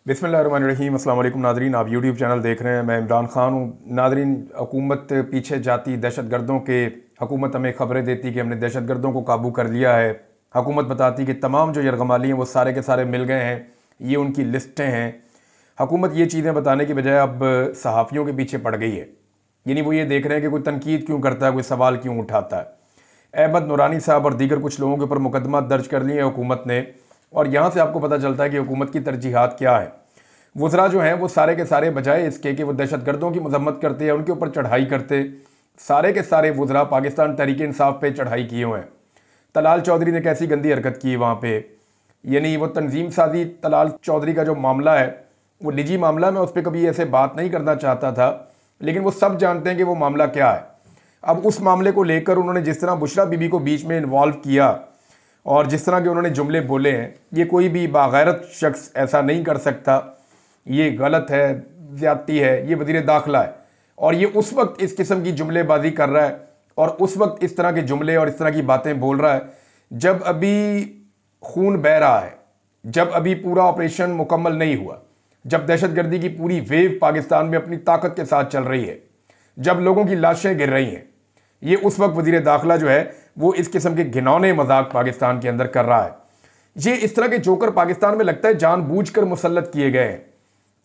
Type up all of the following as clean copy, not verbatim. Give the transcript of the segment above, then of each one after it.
बिस्मिल्लाहिर्रहमानिर्रहीम। अस्सलाम वालेकुम नादरीन, आप यूट्यूब चैनल देख रहे हैं। मैं इमरान खान हूँ। नादरीन, हुकूमत पीछे जाती दहशतगर्दों के, हुकूमत हमें खबरें देती कि हमने दहशतगर्दों को काबू कर लिया है। हुकूमत बताती कि तमाम जो यरगमाली हैं वो सारे के सारे मिल गए हैं, ये उनकी लिस्टें हैं। हुकूमत ये चीज़ें बताने की बजाय अब सहाफ़ियों के पीछे पड़ गई है। यानी वो ये देख रहे हैं कि कोई तनकीद क्यों करता है, कोई सवाल क्यों उठाता है। अहमद नूरानी साहब और दीगर कुछ लोगों के ऊपर मुकदमा दर्ज कर लिए हैं हुकूमत ने, और यहाँ से आपको पता चलता है कि हुकूमत की तरजीहात क्या है। वज़रा जो हैं वो सारे के सारे बजाय इसके कि वो दहशतगर्दों की मजम्मत करते हैं, उनके ऊपर चढ़ाई करते, सारे के सारे वज़रा पाकिस्तान तहरीक इंसाफ पे चढ़ाई किए हुए हैं। तलाल चौधरी ने कैसी गंदी हरकत की वहाँ पे, यानी वो तंजीम साजी तलाल चौधरी का जो मामला है वो निजी मामला, मैं उस पर कभी ऐसे बात नहीं करना चाहता था, लेकिन वो सब जानते हैं कि वो मामला क्या है। अब उस मामले को लेकर उन्होंने जिस तरह बुशरा बीबी को बीच में इन्वॉल्व किया और जिस तरह के उन्होंने जुमले बोले हैं, ये कोई भी बागैरत शख्स ऐसा नहीं कर सकता। ये गलत है, ज़्यादती है। ये वज़ीर दाखिला है और ये उस वक्त इस किस्म की जुमलेबाजी कर रहा है और उस वक्त इस तरह के जुमले और इस तरह की बातें बोल रहा है जब अभी खून बह रहा है, जब अभी पूरा ऑपरेशन मुकम्मल नहीं हुआ, जब दहशतगर्दी की पूरी वेव पाकिस्तान में अपनी ताकत के साथ चल रही है, जब लोगों की लाशें गिर रही हैं। ये उस वक्त वज़ीर दाखिला जो है वो इस किस्म के घिनौने मजाक पाकिस्तान के अंदर कर रहा है। ये इस तरह के जोकर पाकिस्तान में लगता है जानबूझकर मुसल्लत किए गए हैं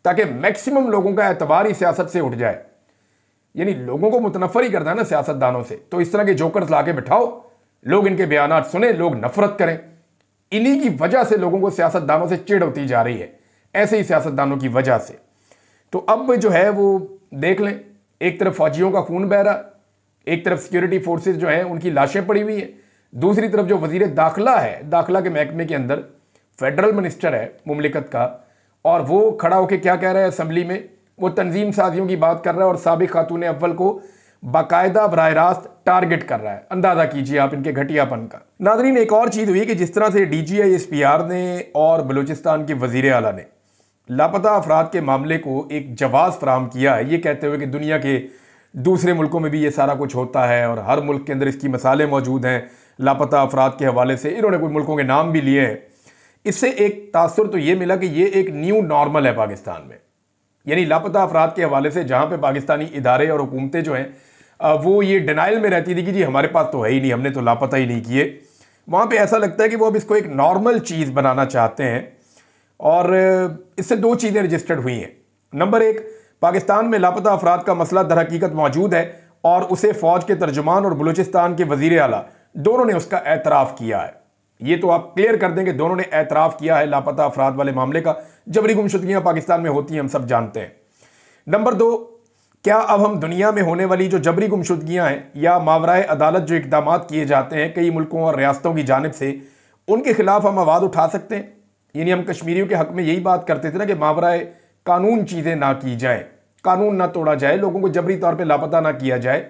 ताकि मैक्सिमम लोगों का एतबार ही सियासत से उठ जाए। यानी लोगों को मुतनफ़र ही करना है ना सियासतदानों से, तो इस तरह के जोकर्स लाके बिठाओ, लोग इनके बयानात सुने, लोग नफरत करें। इन्हीं की वजह से लोगों को सियासतदानों से चिढ़ होती जा रही है, ऐसे ही सियासतदानों की वजह से। तो अब जो है वो देख लें, एक तरफ फौजियों का खून बह रहा, एक तरफ सिक्योरिटी फोर्सेज जो हैं उनकी लाशें पड़ी हुई हैं, दूसरी तरफ जो वज़ीर दाखिला है, दाखिला के महकमे के अंदर फेडरल मिनिस्टर है मुमलिकत का, और वो खड़ा होकर क्या कह रहा है असेंबली में, वो तंजीम साजियों की बात कर रहा है और साबिक खातून अव्वल को बाकायदा बराह रास्त टारगेट कर रहा है। अंदाजा कीजिए आप इनके घटियापन का। नादरीन, एक और चीज़ हुई कि जिस तरह से DGI SPR ने और बलूचिस्तान के वज़ीर आला ने लापता अफराद के मामले को एक जवाब फराहम किया है, ये कहते हुए कि दुनिया के दूसरे मुल्कों में भी ये सारा कुछ होता है और हर मुल्क के अंदर इसकी मिसालें मौजूद हैं। लापता अफराद के हवाले से इन्होंने कोई मुल्कों के नाम भी लिए हैं। इससे एक तासुर तो ये मिला कि ये एक न्यू नॉर्मल है पाकिस्तान में। यानी लापता अफराद के हवाले से जहाँ पे पाकिस्तानी इदारे और हुकूमतें जो हैं वो ये डिनाइल में रहती थी कि जी हमारे पास तो है ही नहीं, हमने तो लापता ही नहीं किए, वहाँ पे ऐसा लगता है कि वो अब इसको एक नॉर्मल चीज़ बनाना चाहते हैं। और इससे दो चीज़ें रजिस्टर्ड हुई हैं। नंबर एक, पाकिस्तान में लापता अफराद का मसला दर हकीकत मौजूद है और उसे फ़ौज के तर्जुमान और बलूचिस्तान के वज़ीर आला दोनों ने उसका एतराफ़ किया है। ये तो आप क्लियर कर देंगे, दोनों ने एतराफ़ किया है लापता अफराद वाले मामले का। जबरी गुमशुदगियाँ पाकिस्तान में होती हैं, हम सब जानते हैं। नंबर दो, क्या अब हम दुनिया में होने वाली जो जबरी गुमशुदगियाँ हैं या मावराए अदालत जो इक़दाम किए जाते हैं कई मुल्कों और रियासतों की जानिब से, उनके खिलाफ हम आवाज़ उठा सकते हैं? यानी हम कश्मीरियों के हक़ में यही बात करते थे ना कि मावराए कानून चीज़ें ना की जाए, कानून ना तोड़ा जाए, लोगों को जबरी तौर पर लापता ना किया जाए।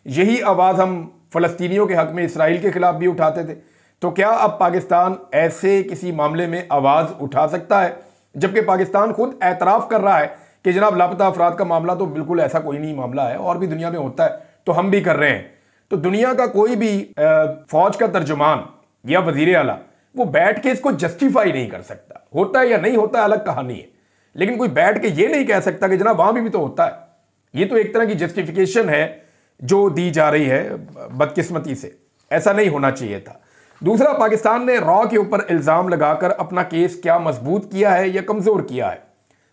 यही आवाज़ हम फ़लस्तीनियों के हक़ में इसराइल के खिलाफ भी उठाते थे। तो क्या अब पाकिस्तान ऐसे किसी मामले में आवाज़ उठा सकता है, जबकि पाकिस्तान खुद एतराफ़ कर रहा है कि जनाब लापता अफराद का मामला तो बिल्कुल ऐसा कोई नहीं मामला है और भी दुनिया में होता है, तो हम भी कर रहे हैं। तो दुनिया का कोई भी फौज का तर्जुमान या वज़ीर आला वो बैठ के इसको जस्टिफाई नहीं कर सकता। होता है या नहीं होता है अलग कहानी है, लेकिन कोई बैठ के ये नहीं कह सकता कि जनाब वहाँ भी तो होता है। ये तो एक तरह की जस्टिफिकेशन है जो दी जा रही है बदकिस्मती से, ऐसा नहीं होना चाहिए था। दूसरा, पाकिस्तान ने रॉ के ऊपर इल्ज़ाम लगाकर अपना केस क्या मजबूत किया है या कमज़ोर किया है।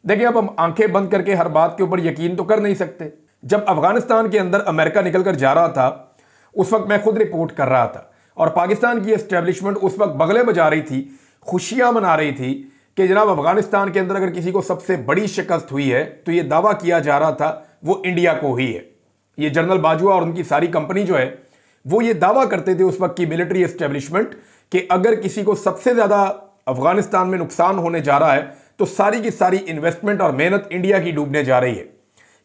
देखिए, अब हम आंखें बंद करके हर बात के ऊपर यकीन तो कर नहीं सकते। जब अफगानिस्तान के अंदर अमेरिका निकल कर जा रहा था, उस वक्त मैं खुद रिपोर्ट कर रहा था और पाकिस्तान की एस्टेब्लिशमेंट उस वक्त बगले बजा रही थी, खुशियां मना रही थी कि जनाब अफगानिस्तान के अंदर अगर किसी को सबसे बड़ी शिकस्त हुई है तो ये दावा किया जा रहा था वो इंडिया को ही है। ये जनरल बाजवा और उनकी सारी कंपनी जो है वो ये दावा करते थे उस वक्त की मिलिट्री एस्टेब्लिशमेंट कि अगर किसी को सबसे ज़्यादा अफगानिस्तान में नुकसान होने जा रहा है तो सारी की सारी इन्वेस्टमेंट और मेहनत इंडिया की डूबने जा रही है,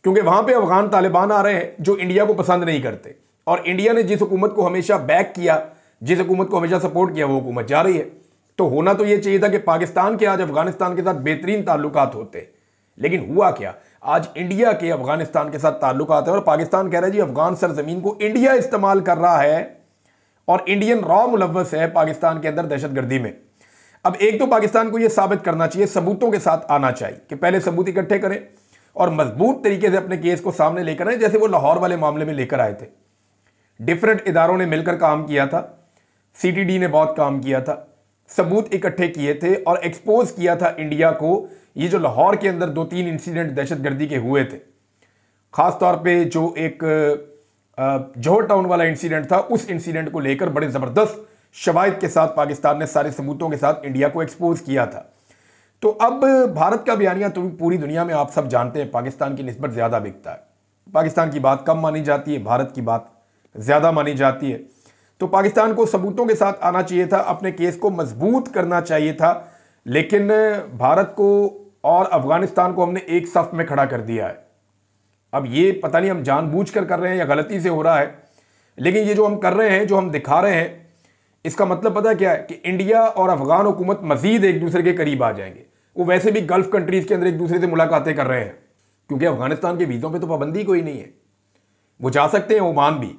क्योंकि वहाँ पे अफगान तालिबान आ रहे हैं जो इंडिया को पसंद नहीं करते और इंडिया ने जिस हुकूमत को हमेशा बैक किया, जिस हुकूमत को हमेशा सपोर्ट किया, वो हुकूमत जा रही है। तो होना तो ये चाहिए था कि पाकिस्तान के आज अफगानिस्तान के साथ बेहतरीन ताल्लुकात होते, लेकिन हुआ क्या, आज इंडिया के अफगानिस्तान के साथ ताल्लुकात है और पाकिस्तान कह रहा है जी अफगान सरजमीन को इंडिया इस्तेमाल कर रहा है और इंडियन रॉ मुलव्वस है पाकिस्तान के अंदर दहशतगर्दी में। अब एक तो पाकिस्तान को यह साबित करना चाहिए, सबूतों के साथ आना चाहिए कि पहले सबूत इकट्ठे करें और मजबूत तरीके से अपने केस को सामने लेकर आए, जैसे वो लाहौर वाले मामले में लेकर आए थे। डिफरेंट इदारों ने मिलकर काम किया था, सीटीडी ने बहुत काम किया था, सबूत इकट्ठे किए थे और एक्सपोज किया था इंडिया को। ये जो लाहौर के अंदर 2-3 इंसिडेंट दहशतगर्दी के हुए थे, खासतौर पे जो एक जौहर टाउन वाला इंसिडेंट था, उस इंसिडेंट को लेकर बड़े जबरदस्त शवाहिद के साथ पाकिस्तान ने सारे सबूतों के साथ इंडिया को एक्सपोज किया था। तो अब भारत का बयानिया तो पूरी दुनिया में आप सब जानते हैं पाकिस्तान की निस्बत ज्यादा बिकता है। पाकिस्तान की बात कम मानी जाती है, भारत की बात ज्यादा मानी जाती है। तो पाकिस्तान को सबूतों के साथ आना चाहिए था, अपने केस को मजबूत करना चाहिए था, लेकिन भारत को और अफगानिस्तान को हमने एक सफ में खड़ा कर दिया है। अब ये पता नहीं हम जानबूझकर कर रहे हैं या गलती से हो रहा है, लेकिन ये जो हम कर रहे हैं, जो हम दिखा रहे हैं, इसका मतलब पता क्या है कि इंडिया और अफगान हुकूमत मजीद एक दूसरे के करीब आ जाएंगे। वो वैसे भी गल्फ कंट्रीज के अंदर एक दूसरे से मुलाकातें कर रहे हैं, क्योंकि अफगानिस्तान के वीज़ों पे तो पाबंदी कोई नहीं है। वो जा सकते हैं ओमान भी,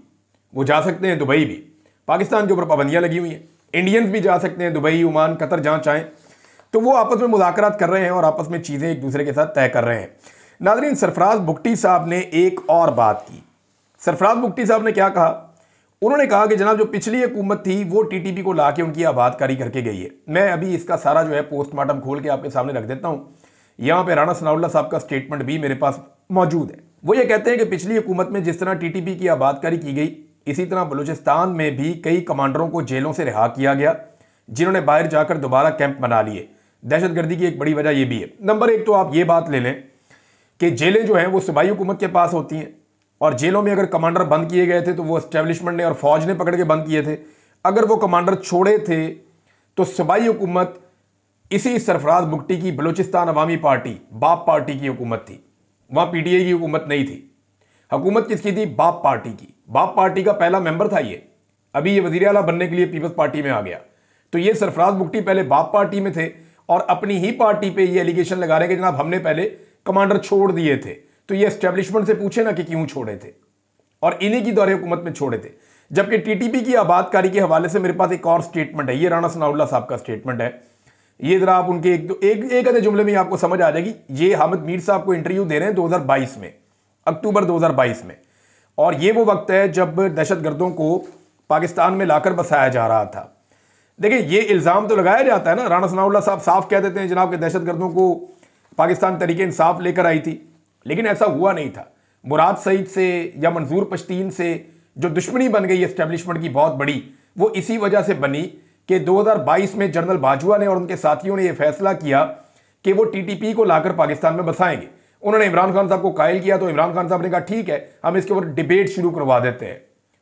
वो जा सकते हैं दुबई भी, पाकिस्तान के ऊपर पाबंदियां लगी हुई हैं। इंडियंस भी जा सकते हैं दुबई, ओमान, कतर, जहां चाहें। तो वो आपस में मुज़ाकरात कर रहे हैं और आपस में चीज़ें एक दूसरे के साथ तय कर रहे हैं। नाज़रीन, सरफराज बुगटी साहब ने एक और बात की। सरफराज बुगटी साहब ने क्या कहा? उन्होंने कहा कि जनाब जो पिछली हुकूमत थी वो टीटीपी को लाके उनकी आबादकारी करके गई है। मैं अभी इसका सारा जो है पोस्टमार्टम खोल के आपके सामने रख देता हूं। यहां पे राणा सनाउल्लाह साहब का स्टेटमेंट भी मेरे पास मौजूद है। वो ये कहते हैं कि पिछली हुकूमत में जिस तरह टीटीपी की आबादकारी की गई, इसी तरह बलूचिस्तान में भी कई कमांडरों को जेलों से रिहा किया गया, जिन्होंने बाहर जाकर दोबारा कैंप बना लिए। दहशतगर्दी की एक बड़ी वजह यह भी है। नंबर एक तो आप ये बात ले लें कि जेलें जो हैं वो सूबाई हुकूमत के पास होती हैं, और जेलों में अगर कमांडर बंद किए गए थे तो वो एस्टेब्लिशमेंट ने और फौज ने पकड़ के बंद किए थे। अगर वो कमांडर छोड़े थे तो सूबाई हुकूमत इसी सरफराज बुगटी की बलूचिस्तान अवामी पार्टी, बाप पार्टी की हुकूमत थी। वहां पीटीआई की हुकूमत नहीं थी। हुकूमत किसकी थी? बाप पार्टी की। बाप पार्टी का पहला मेंबर था ये। अभी ये वजीर आला बनने के लिए पीपल्स पार्टी में आ गया। तो ये सरफराज बुगटी पहले बाप पार्टी में थे और अपनी ही पार्टी पे ये एलिगेशन लगा रहे कि जनाब हमने पहले कमांडर छोड़ दिए थे। तो ये एस्टेब्लिशमेंट से पूछे ना कि क्यों छोड़े थे, और इन्हीं की दौरे हुकूमत में छोड़े थे। जबकि टीटीपी की आबादकारी के हवाले से मेरे पास एक और स्टेटमेंट है, ये राणा सनाउल्लाह साहब का स्टेटमेंट है। ये जरा आप उनके एक आधे जुमले में आपको समझ आ जाएगी। ये हामिद मीर साहब को इंटरव्यू दे रहे हैं 2022 में, अक्टूबर 2022 में, और ये वो वक्त है जब दहशतगर्दों को पाकिस्तान में लाकर बसाया जा रहा था। देखिए, ये इल्ज़ाम तो लगाया जाता है ना, राणा सनाउल्लाह साहब साफ कह देते हैं जनाब के दहशतगर्दों को पाकिस्तान तरीके इंसाफ लेकर आई थी, लेकिन ऐसा हुआ नहीं था। मुराद सईद से या मंजूर पश्तीन से जो दुश्मनी बन गई एस्टेब्लिशमेंट की बहुत बड़ी, वो इसी वजह से बनी कि 2022 में जनरल बाजवा ने और उनके साथियों ने यह फैसला किया कि वो टीटीपी को लाकर पाकिस्तान में बसाएंगे। उन्होंने इमरान खान साहब को कायल किया, तो इमरान खान साहब ने कहा ठीक है, हम इसके ऊपर डिबेट शुरू करवा देते हैं,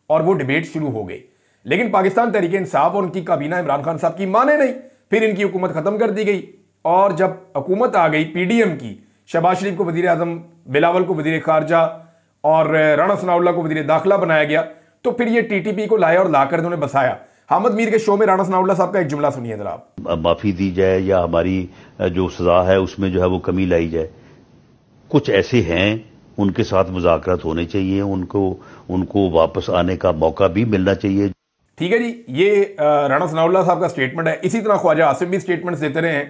और वो डिबेट शुरू हो गई। लेकिन पाकिस्तान तरीके इंसाफ और उनकी काबीना इमरान खान साहब की माने नहीं, फिर इनकी हुकूमत खत्म कर दी गई। और जब हुकूमत आ गई पीडीएम की, शहबाज शरीफ को वजीर आजम, बिलावल को वजीर खारजा और राणा सनाउल्लाह को वजीर दाखिला बनाया गया, तो फिर ये टीटीपी को लाया और लाकर उन्होंने बसाया। हामिद मीर के शो में राणा सनाउल्लाह साहब का एक जुमला सुनिए जरा आप। माफी दी जाए या हमारी जो सजा है उसमें जो है वो कमी लाई जाए। कुछ ऐसे हैं उनके साथ मुज़ाकरात होने चाहिए, उनको वापस आने का मौका भी मिलना चाहिए। ठीक है जी, ये राणा सनाउल्लाह साहब का स्टेटमेंट है। इसी तरह ख्वाजा आसिफ भी स्टेटमेंट देते रहे हैं,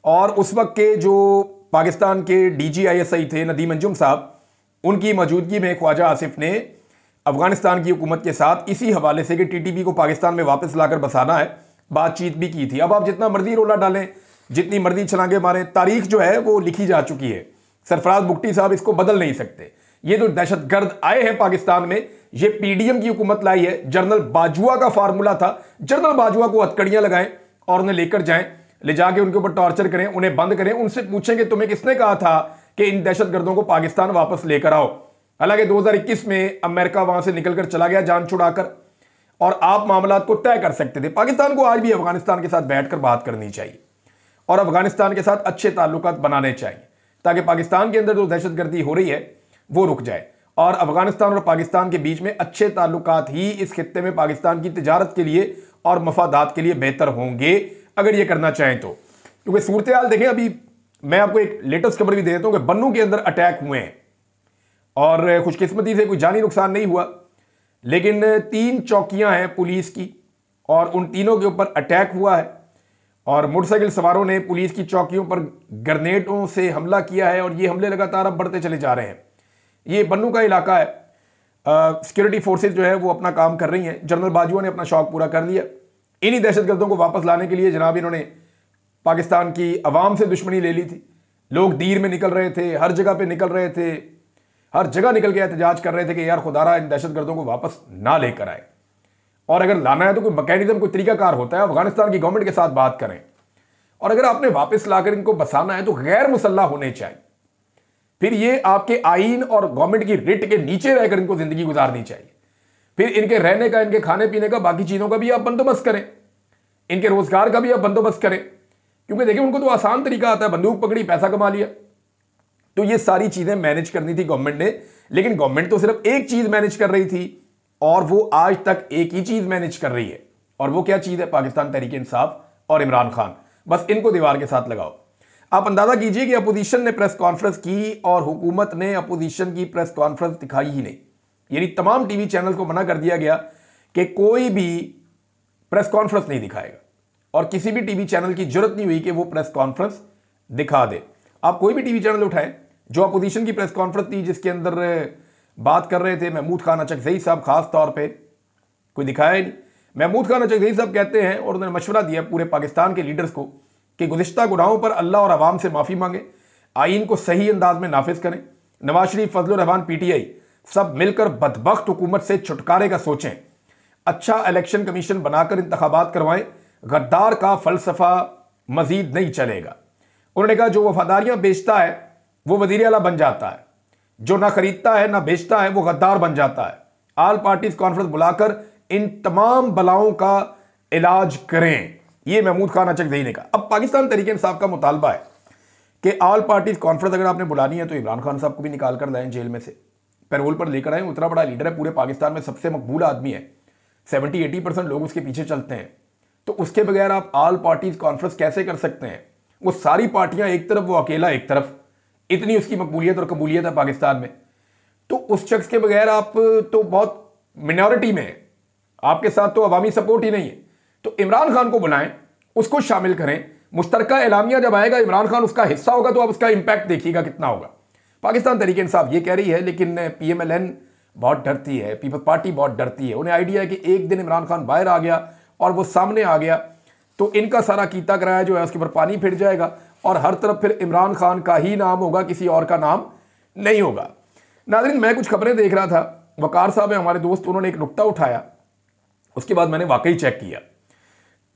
और उस वक्त के जो पाकिस्तान के DGISI थे नदीम अंजुम साहब, उनकी मौजूदगी में ख्वाजा आसिफ ने अफगानिस्तान की हुकूमत के साथ इसी हवाले से कि टीटीपी को पाकिस्तान में वापस लाकर बसाना है, बातचीत भी की थी। अब आप जितना मर्जी रोला डालें, जितनी मर्जी छलांगे मारें, तारीख जो है वो लिखी जा चुकी है। सरफराज बुगटी साहब इसको बदल नहीं सकते। ये जो दहशतगर्द आए हैं पाकिस्तान में, ये पीडीएम की हुकूमत लाई है। जनरल बाजवा का फार्मूला था, जनरल बाजवा को हथकड़ियां लगाएं और उन्हें लेकर जाएं, ले जाके उनके ऊपर टॉर्चर करें, उन्हें बंद करें, उनसे पूछें कि तुम्हें किसने कहा था कि इन दहशतगर्दों को पाकिस्तान वापस लेकर आओ। हालांकि 2021 में अमेरिका वहां से निकलकर चला गया जान छुड़ाकर, और आप मामला को तय कर सकते थे। पाकिस्तान को आज भी अफगानिस्तान के साथ बैठकर बात करनी चाहिए और अफगानिस्तान के साथ अच्छे ताल्लुकात बनाने चाहिए, ताकि पाकिस्तान के अंदर जो दहशतगर्दी हो रही है वो रुक जाए, और अफगानिस्तान और पाकिस्तान के बीच में अच्छे ताल्लुकात ही इस खित्ते में पाकिस्तान की तिजारत के लिए और मफादात के लिए बेहतर होंगे, अगर ये करना चाहें तो। क्योंकि सूरत हाल देखें, अभी मैं आपको एक लेटेस्ट खबर भी दे देता हूं कि बन्नू के अंदर अटैक हुए हैं, और खुशकिस्मती से कोई जानी नुकसान नहीं हुआ, लेकिन 3 चौकियां हैं पुलिस की, और उन तीनों के ऊपर अटैक हुआ है। और मोटरसाइकिल सवारों ने पुलिस की चौकियों पर ग्रेनेडों से हमला किया है और ये हमले लगातार अब बढ़ते चले जा रहे हैं। ये बन्नू का इलाका है। सिक्योरिटी फोर्सेज जो है वो अपना काम कर रही हैं। जनरल बाजुआ ने अपना शौक पूरा कर लिया। इन्हीं दहशतगर्दों को वापस लाने के लिए जनाब इन्होंने पाकिस्तान की अवाम से दुश्मनी ले ली थी। लोग दीर में निकल रहे थे, हर जगह पे निकल रहे थे, हर जगह निकल के एहतजाज कर रहे थे कि यार खुदारा इन दहशतगर्दों को वापस ना लेकर आए, और अगर लाना है तो कोई मैकेनिज्म, कोई तरीकाकार होता है। अफगानिस्तान की गवर्नमेंट के साथ बात करें, और अगर आपने वापस लाकर इनको बसाना है तो गैर मुसल्लह होने चाहिए। फिर ये आपके आईन और गवर्नमेंट की रिट के नीचे रहकर इनको जिंदगी गुजारनी चाहिए। फिर इनके रहने का, इनके खाने पीने का, बाकी चीजों का भी आप बंदोबस्त करें, इनके रोजगार का भी आप बंदोबस्त करें, क्योंकि देखिए उनको तो आसान तरीका आता है, बंदूक पकड़ी, पैसा कमा लिया। तो ये सारी चीजें मैनेज करनी थी गवर्नमेंट ने, लेकिन गवर्नमेंट तो सिर्फ एक चीज मैनेज कर रही थी और वो आज तक एक ही चीज मैनेज कर रही है, और वो क्या चीज है? पाकिस्तान तहरीक इंसाफ और इमरान खान। बस इनको दीवार के साथ लगाओ। आप अंदाजा कीजिए कि अपोजिशन ने प्रेस कॉन्फ्रेंस की और हुकूमत ने अपोजिशन की प्रेस कॉन्फ्रेंस दिखाई ही नहीं। यानी तमाम टीवी चैनल को मना कर दिया गया कि कोई भी प्रेस कॉन्फ्रेंस नहीं दिखाएगा, और किसी भी टीवी चैनल की जरूरत नहीं हुई कि वो प्रेस कॉन्फ्रेंस दिखा दे। आप कोई भी टीवी चैनल उठाएं, जो अपोजिशन की प्रेस कॉन्फ्रेंस थी जिसके अंदर बात कर रहे थे महमूद खान अचकज़ई साहब, खास तौर पे कोई दिखाया ही नहीं। महमूद खान अचकज़ई साहब कहते हैं, और उन्होंने मशवरा दिया पूरे पाकिस्तान के लीडर्स को कि गुज़िश्ता गुनाहों पर अल्लाह और अवाम से माफ़ी मांगे, आइन को सही अंदाज में नाफिज करें। नवाज शरीफ, फजलुर रहमान, पीटीआई सब मिलकर बदबख्त हुकूमत से छुटकारे का सोचें। अच्छा इलेक्शन कमीशन बनाकर इंतखाबात करवाएं। गद्दार का फलसफा मजीद नहीं चलेगा। उन्होंने कहा जो वफादारियां बेचता है वो वजीर आला बन जाता है, जो ना खरीदता है ना बेचता है वो गद्दार बन जाता है। आल पार्टीज कॉन्फ्रेंस बुलाकर इन तमाम बलाओं का इलाज करें, ये महमूद खान अचकज़ई ने कहा। अब पाकिस्तान तहरीक इंसाफ का मुतालबा है कि आल पार्टीज कॉन्फ्रेंस अगर आपने बुलानी है तो इमरान खान साहब को भी निकाल कर लाएं, जेल में से पैरोल पर लेकर आए। उतना बड़ा लीडर है, पूरे पाकिस्तान में सबसे मकबूल आदमी है, 70-80% लोग उसके पीछे चलते हैं। तो उसके बगैर आप आल पार्टीज कॉन्फ्रेंस कैसे कर सकते हैं? वो सारी पार्टियां एक तरफ, वो अकेला एक तरफ, इतनी उसकी मकबूलियत और कबूलियत है पाकिस्तान में। तो उस शख्स के बगैर आप तो बहुत मिनॉरिटी में है, आपके साथ तो अवामी सपोर्ट ही नहीं है। तो इमरान खान को बुलाएं, उसको शामिल करें। मुश्तरका एलामिया जब आएगा, इमरान खान उसका हिस्सा होगा, तो आप उसका इंपैक्ट देखिएगा कितना होगा। पाकिस्तान तहरीक इंसाफ ये कह रही है, लेकिन PMLN बहुत डरती है, पीपल्स पार्टी बहुत डरती है। उन्हें आइडिया है कि एक दिन इमरान खान बाहर आ गया और वो सामने आ गया तो इनका सारा कीता कराया जो है उसके ऊपर पानी फिर जाएगा, और हर तरफ फिर इमरान खान का ही नाम होगा, किसी और का नाम नहीं होगा। नाज़रीन, मैं कुछ खबरें देख रहा था, वकार साहब है हमारे दोस्त, उन्होंने एक नुक्ता उठाया, उसके बाद मैंने वाकई चेक किया।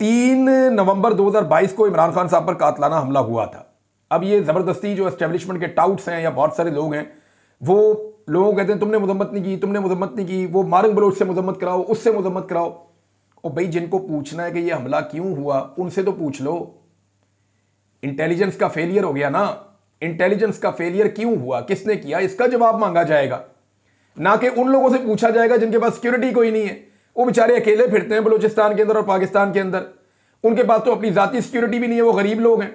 3 नवंबर 2022 को इमरान खान साहब पर कातलाना हमला हुआ था। अब ये ज़बरदस्ती जो एस्टेब्लिशमेंट के टाउट्स हैं या बहुत सारे लोग हैं, वो लोग कहते हैं तुमने मजम्मत नहीं की, तुमने मजम्मत नहीं की, वो मारंग बलोच से मजम्मत कराओ, उससे मजम्मत कराओ। और भाई जिनको पूछना है कि ये हमला क्यों हुआ, उनसे तो पूछ लो। इंटेलिजेंस का फेलियर हो गया ना, इंटेलिजेंस का फेलियर क्यों हुआ, किसने किया, इसका जवाब मांगा जाएगा, ना कि उन लोगों से पूछा जाएगा जिनके पास सिक्योरिटी कोई नहीं है। वो बेचारे अकेले फिरते हैं बलूचिस्तान के अंदर और पाकिस्तान के अंदर, उनके पास तो अपनी जाती सिक्योरिटी भी नहीं है, वो गरीब लोग हैं।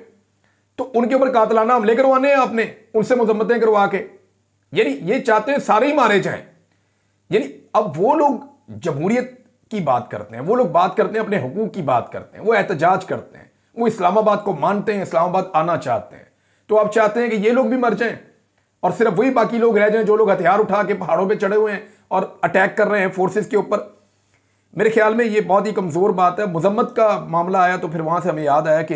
तो उनके ऊपर कातलाना हमले करवाने हैं आपने, उनसे मजम्मतें करवा के। यानी ये चाहते हैं सारे ही मारे जाएं। यानी अब वो लोग जमहूरियत की बात करते हैं, वो लोग बात करते हैं अपने हुकूक की बात करते हैं, वो एहतजाज करते हैं, वो इस्लामाबाद को मानते हैं, इस्लामाबाद आना चाहते हैं। तो आप चाहते हैं कि ये लोग भी मर जाएं और सिर्फ वही बाकी लोग रह जाएं जो लोग हथियार उठा के पहाड़ों पे चढ़े हुए हैं और अटैक कर रहे हैं फोर्सेस के ऊपर। मेरे ख्याल में ये बहुत ही कमज़ोर बात है। मजम्मत का मामला आया तो फिर वहाँ से हमें याद आया कि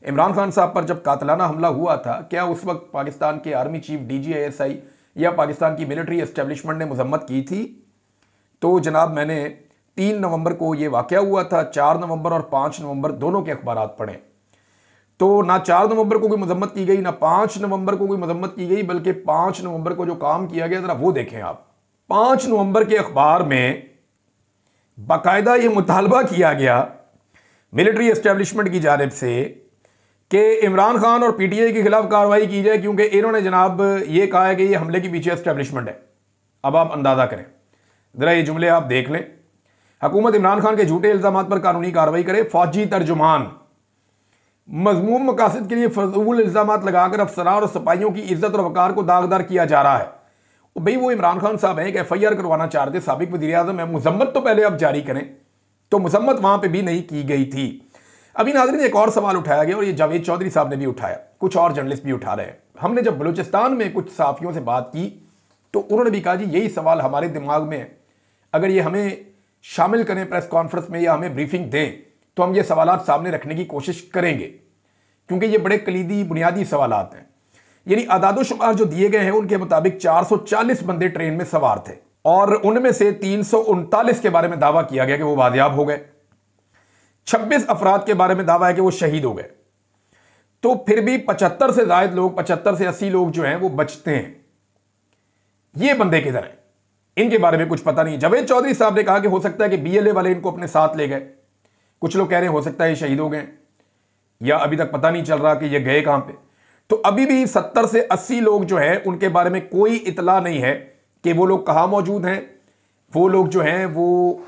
इमरान खान साहब पर जब कातलाना हमला हुआ था, क्या उस वक्त पाकिस्तान के आर्मी चीफ DGISI या पाकिस्तान की मिलिट्री एस्टेब्लिशमेंट ने मजम्मत की थी? तो जनाब मैंने 3 नवंबर को ये वाक़या हुआ था, 4 नवंबर और 5 नवंबर दोनों के अखबारात पढ़े तो ना 4 नवंबर को कोई मजम्मत की गई, ना 5 नवंबर को कोई मजम्मत की गई, बल्कि 5 नवंबर को जो काम किया गया जरा वो देखें आप। 5 नवंबर के अखबार में बाकायदा ये मुतालबा किया गया मिलिट्री एस्टेब्लिशमेंट की जानिब से कि इमरान खान और PTI के खिलाफ कार्रवाई की जाए, क्योंकि इन्होंने जनाब ये कहा है कि ये हमले के पीछे एस्टेब्लिशमेंट है। अब आप अंदाज़ा करें, ज़रा ये जुमले आप देख लें। हुकूमत इमरान खान के झूठे इल्ज़ामात पर कानूनी कार्रवाई करे। फौजी तर्जुमान मज़मूम मकासद के लिए फजूल इल्ज़ामात लगाकर अफसरान और सिपाहियों की इज्जत और वकार को दागदार किया जा रहा है। भाई वो इमरान खान साहब हैं, एक FIR करवाना चाह रहे थे, साबिक वज़ीर आज़म है, मजम्मत तो पहले आप जारी करें। तो मजम्मत वहाँ पर भी नहीं की गई थी। अभी नाज़रीन एक और सवाल उठाया गया और ये जावेद चौधरी साहब ने भी उठाया, कुछ और जर्नलिस्ट भी उठा रहे हैं। हमने जब बलूचिस्तान में कुछ सहाफ़ियों से बात की तो उन्होंने भी कहा जी यही सवाल हमारे दिमाग में है, अगर ये हमें शामिल करें प्रेस कॉन्फ्रेंस में या हमें ब्रीफिंग दें तो हम ये सवालात सामने रखने की कोशिश करेंगे, क्योंकि ये बड़े कलीदी बुनियादी सवालात हैं। यानी आदादोशुमार जो दिए गए हैं उनके मुताबिक 440 बंदे ट्रेन में सवार थे और उनमें से 339 के बारे में दावा किया गया कि वो बादियाब हो गए, 26 अफराद के बारे में दावा है कि वो शहीद हो गए। तो फिर भी 75 से ज्यादा लोग, 75 से 80 लोग जो हैं वो बचते हैं। ये बंदे किधर हैं, इनके बारे में कुछ पता नहीं। जावेद चौधरी साहब ने कहा कि हो सकता है कि बीएलए वाले इनको अपने साथ ले गए, कुछ लोग कह रहे हैं हो सकता है ये शहीद हो गए या अभी तक पता नहीं चल रहा कि ये गए कहां पे। तो अभी भी 70 से 80 लोग जो हैं उनके बारे में कोई इतला नहीं है कि वो लोग कहां मौजूद हैं, वो लोग जो हैं वो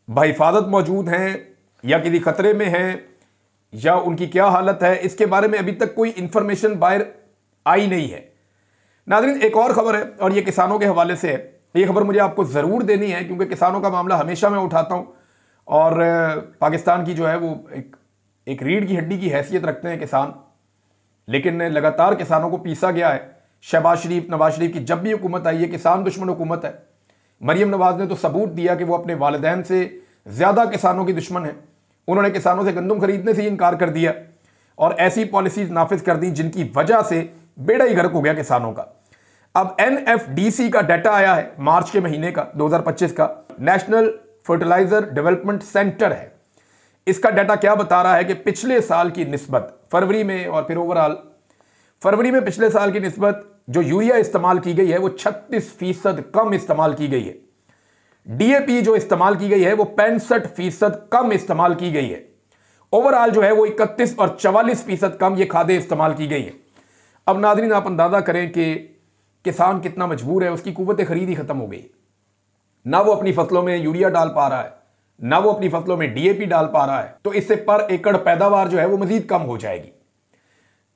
बहिफाजत मौजूद हैं या किसी खतरे में हैं या उनकी क्या हालत है, इसके बारे में अभी तक कोई इंफॉर्मेशन बाहर आई नहीं है। नाज़रीन एक और खबर है और ये किसानों के हवाले से है। ये खबर मुझे आपको ज़रूर देनी है क्योंकि किसानों का मामला हमेशा मैं उठाता हूँ और पाकिस्तान की जो है वो एक रीढ़ की हड्डी की हैसियत रखते हैं किसान, लेकिन लगातार किसानों को पीसा गया है। शहबाज शरीफ, नवाज शरीफ की जब भी हुकूमत आई है किसान दुश्मन हुकूमत है। मरीम नवाज ने तो सबूत दिया कि वो अपने वालिदैन से ज़्यादा किसानों की दुश्मन है। उन्होंने किसानों से गंदम खरीदने से इनकार कर दिया और ऐसी पॉलिसीज नाफिज कर दी जिनकी वजह से बेड़ा ही गर्क हो गया किसानों का। अब एनएफडीसी का डाटा आया है मार्च के महीने का 2025 का, नेशनल फर्टिलाइजर डेवलपमेंट सेंटर है। इसका डाटा क्या बता रहा है कि पिछले साल की निस्बत फरवरी में और फिर ओवरऑल फरवरी में पिछले साल की निस्बत जो यूरिया इस्तेमाल की गई है वो 36% कम इस्तेमाल की गई है। डीएपी जो इस्तेमाल की गई है वो 65% कम इस्तेमाल की गई है। ओवरऑल जो है वो 31 और 44% कम ये खादें इस्तेमाल की गई है। अब नाज़रीन आप अंदाजा करें कि किसान कितना मजबूर है, उसकी कुव्वत खरीद ही खत्म हो गई। ना वो अपनी फसलों में यूरिया डाल पा रहा है, ना वो अपनी फसलों में डीएपी डाल पा रहा है। तो इससे पर एकड़ पैदावार जो है वो मजीद कम हो जाएगी।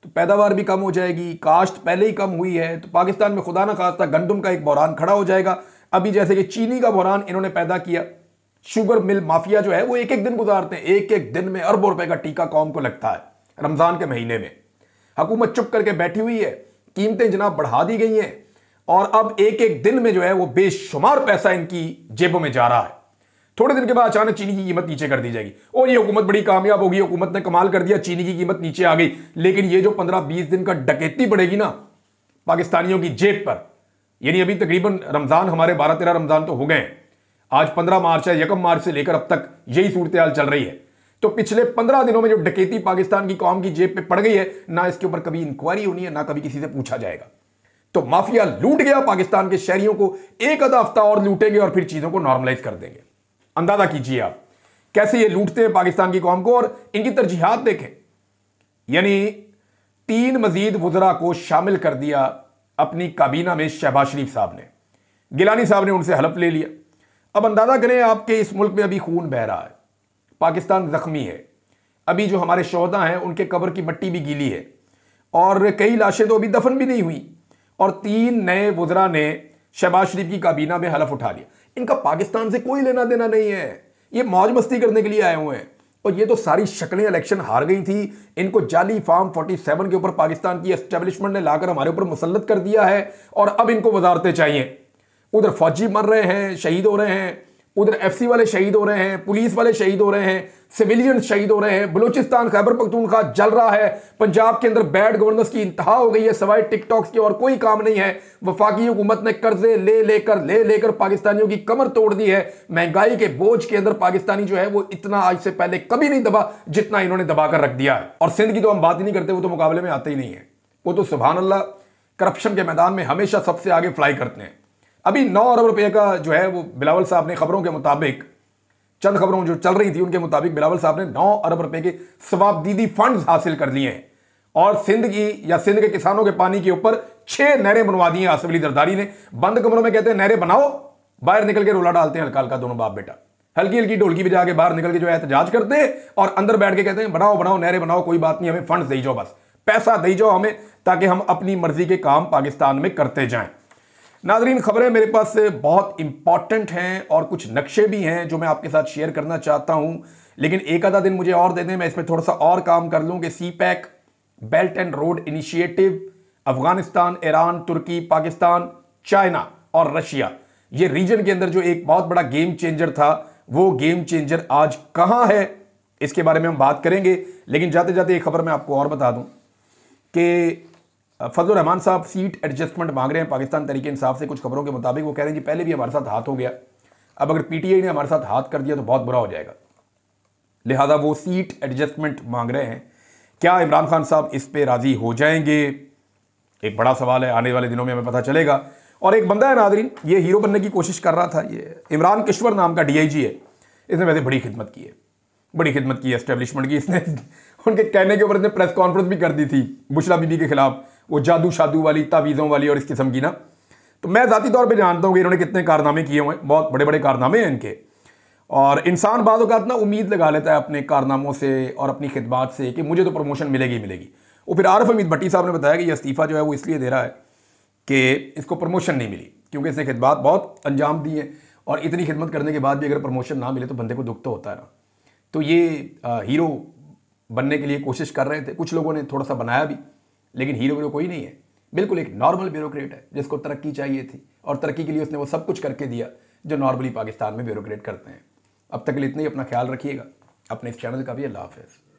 तो पैदावार भी कम हो जाएगी, काश्त पहले ही कम हुई है। तो पाकिस्तान में खुदा ना खास्ता गंदम का एक बहरान खड़ा हो जाएगा। अभी जैसे कि चीनी का बहरान इन्होंने पैदा किया, शुगर मिल माफिया जो है वो एक एक दिन गुजारते हैं, एक एक दिन में अरबों रुपए का टीका कौम को लगता है। रमजान के महीने में हुकूमत चुप करके बैठी हुई है, कीमतें जनाब बढ़ा दी गई हैं और अब एक एक दिन में जो है वो बेशुमार पैसा इनकी जेबों में जा रहा है। थोड़े दिन के बाद अचानक चीनी की कीमत नीचे कर दी जाएगी और ये हुकूमत बड़ी कामयाब होगी, हुकूमत ने कमाल कर दिया, चीनी की कीमत नीचे आ गई। लेकिन ये जो 15-20 दिन का डकैती पड़ेगी ना पाकिस्तानियों की जेब पर, यानी अभी तकरीबन रमजान हमारे 12-13 रमजान तो हो गए हैं, आज 15 मार्च है, 1 मार्च से लेकर अब तक यही सूरत हाल चल रही है। तो पिछले 15 दिनों में जो डकैती पाकिस्तान की कौम की जेब पे पड़ गई है ना, इसके ऊपर कभी इंक्वायरी होनी है ना कभी किसी से पूछा जाएगा। तो माफिया लूट गया पाकिस्तान के शहरियों को, एक आधा हफ्ता और लूटेंगे और फिर चीजों को नॉर्मलाइज कर देंगे। अंदाजा कीजिए आप कैसे ये लूटते हैं पाकिस्तान की कौम को और इनकी तरजीहात देखें। यानी 3 मजीद वुज़रा को शामिल कर दिया अपनी काबीना में शहबाज शरीफ साहब ने, गिलानी साहब ने उनसे हलफ ले लिया। अब अंदाजा करें आपके इस मुल्क में अभी खून बह रहा है, पाकिस्तान जख्मी है, अभी जो हमारे शोहदा हैं उनके कब्र की मिट्टी भी गीली है और कई लाशें तो अभी दफन भी नहीं हुई और 3 नए वुज़रा ने शहबाज शरीफ की काबीना में हलफ उठा लिया। इनका पाकिस्तान से कोई लेना देना नहीं है, ये मौज मस्ती करने के लिए आए हुए हैं। और ये तो सारी शक्लें इलेक्शन हार गई थी, इनको जाली फार्म 47 के ऊपर पाकिस्तान की एस्टेब्लिशमेंट ने लाकर हमारे ऊपर मुसल्लत कर दिया है और अब इनको वजारतें चाहिए। उधर फौजी मर रहे हैं, शहीद हो रहे हैं, उधर एफसी वाले शहीद हो रहे हैं, पुलिस वाले शहीद हो रहे हैं, सिविलियन शहीद हो रहे हैं, बलूचिस्तान खैबर पख्तूनख्वा जल रहा है, पंजाब के अंदर बैड गवर्नेंस की इंतहा हो गई है, सवाए टिकटॉक्स के और कोई काम नहीं है। वफाकी हुकूमत ने कर्जे ले लेकर पाकिस्तानियों की कमर तोड़ दी है। महंगाई के बोझ के अंदर पाकिस्तानी जो है वो इतना आज से पहले कभी नहीं दबा जितना इन्होंने दबाकर रख दिया है। और सिंध की तो हम बात ही नहीं करते, वो तो मुकाबले में आते ही नहीं है। वो तो सुभान अल्लाह करप्शन के मैदान में हमेशा सबसे आगे फ्लाई करते हैं। अभी 9 अरब रुपए का जो है वो बिलावल साहब ने खबरों के मुताबिक, चंद खबरों जो चल रही थी उनके मुताबिक बिलावल साहब ने 9 अरब रुपए के सवाबदीदी फंड्स हासिल कर लिए हैं और सिंध के किसानों के पानी के ऊपर 6 नहरें बनवा दी हैं आसिफ अली जरदारी ने। बंद कमरों में कहते हैं नहरें बनाओ, बाहर निकल के रोला डालते हैं हल्का हल्का दोनों बाप बेटा, हल्की हल्की ढोलकी बजा के बाहर निकल के जो है एहतजाज करते हैं और अंदर बैठ के कहते हैं बनाओ नहरें बनाओ, कोई बात नहीं, हमें फंड्स दे जाओ, बस पैसा दे जाओ हमें ताकि हम अपनी मर्जी के काम पाकिस्तान में करते जाएं। नाजरीन, खबरें मेरे पास बहुत इंपॉर्टेंट हैं और कुछ नक्शे भी हैं जो मैं आपके साथ शेयर करना चाहता हूं, लेकिन एक आधा दिन मुझे और दे दें, मैं इस पर थोड़ा सा और काम कर लूं कि CPEC, belt and road initiative, Afghanistan, Iran, तुर्की, पाकिस्तान, चाइना और रशिया, ये रीजन के अंदर जो एक बहुत बड़ा गेम चेंजर था, वो गेम चेंजर आज कहां है, इसके बारे में हम बात करेंगे। लेकिन जाते जाते एक खबर मैं आपको और बता दूं कि फजलुर रहमान साहब सीट एडजस्टमेंट मांग रहे हैं पाकिस्तान तहरीक इंसाफ से। कुछ खबरों के मुताबिक वो कह रहे हैं जी पहले भी हमारे साथ हाथ हो गया, अब अगर PTI ने हमारे साथ हाथ कर दिया तो बहुत बुरा हो जाएगा, लिहाजा वो सीट एडजस्टमेंट मांग रहे हैं। क्या इमरान खान साहब इस पे राजी हो जाएंगे, एक बड़ा सवाल है, आने वाले दिनों में हमें पता चलेगा। और एक बंदा है नादरीन, ये हीरो बनने की कोशिश कर रहा था, ये इमरान किश्वर नाम का DIG है। इसने वैसे बड़ी खिदमत की है, बड़ी खिदमत की एस्टेब्लिशमेंट की। इसने उनके कहने के ऊपर इसने प्रेस कॉन्फ्रेंस भी कर दी थी बुशरा बीबी के खिलाफ, वो जादू शादू वाली, तावीज़ों वाली और इस किस्म की ना। तो मैं ज़ाती तौर पे जानता हूँ कि इन्होंने कितने कारनामे किए हुए हैं, बहुत बड़े बड़े कारनामे हैं इनके। और इंसान बाद औक़ात ना उम्मीद लगा लेता है अपने कारनामों से और अपनी खिदमात से कि मुझे तो प्रमोशन मिलेगी मिलेगी। वो फिर आरिफ हमीद भट्टी साहब ने बताया कि ये इस्तीफ़ा जो है वो इसलिए दे रहा है कि इसको प्रमोशन नहीं मिली, क्योंकि इसने खिदमात बहुत अंजाम दी है, और इतनी खिदमत करने के बाद भी अगर प्रमोशन ना मिले तो बंदे को दुख तो होता है ना। तो ये हीरो बनने के लिए कोशिश कर रहे थे, कुछ लोगों ने थोड़ा सा बनाया भी, लेकिन हीरो कोई नहीं है, बिल्कुल एक नॉर्मल ब्यूरोक्रेट है जिसको तरक्की चाहिए थी, और तरक्की के लिए उसने वो सब कुछ करके दिया जो नॉर्मली पाकिस्तान में ब्यूरोक्रेट करते हैं। अब तक के लिए इतना ही, अपना ख्याल रखिएगा, अपने इस चैनल का भी। अल्लाह हाफ़िज़।